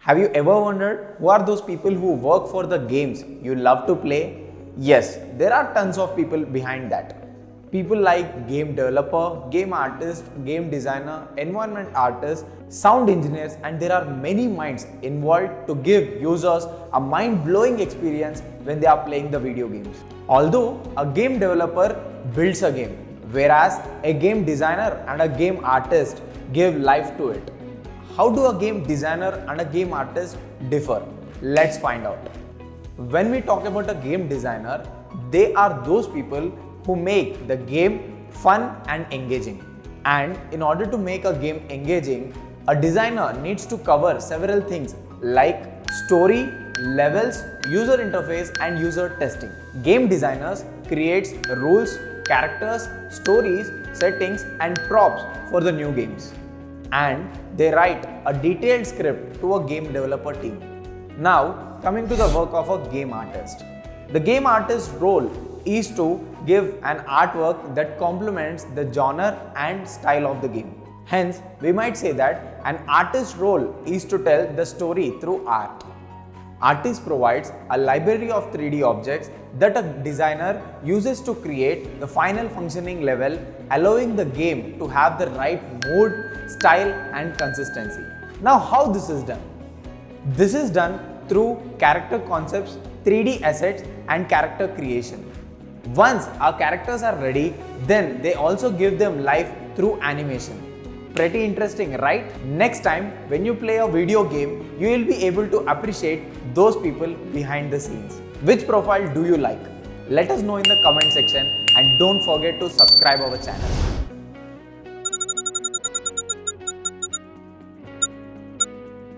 Have you ever wondered who are those people who work for the games you love to play? Yes, there are tons of people behind that. People like game developer, game artist, game designer, environment artist, sound engineers, and there are many minds involved to give users a mind-blowing experience when they are playing the video games. Although a game developer builds a game, whereas a game designer and a game artist give life to it. How do a game designer and a game artist differ? Let's find out. When we talk about a game designer, they are those people who make the game fun and engaging. And in order to make a game engaging, a designer needs to cover several things like story, levels, user interface, and user testing. Game designers creates rules, characters, stories, settings, and props for the new games. And they write a detailed script to a game developer team. Now, coming to the work of a game artist. The game artist's role is to give an artwork that complements the genre and style of the game. Hence, we might say that an artist's role is to tell the story through art. Artist provides a library of 3D objects that a designer uses to create the final functioning level, allowing the game to have the right mood, style, and consistency. Now, how this is done? This is done through character concepts, 3D assets, and character creation. Once our characters are ready, then they also give them life through animation. Pretty interesting, right? Next time when you play a video game, you will be able to appreciate those people behind the scenes. Which profile do you like? Let us know in the comment section and don't forget to subscribe our channel.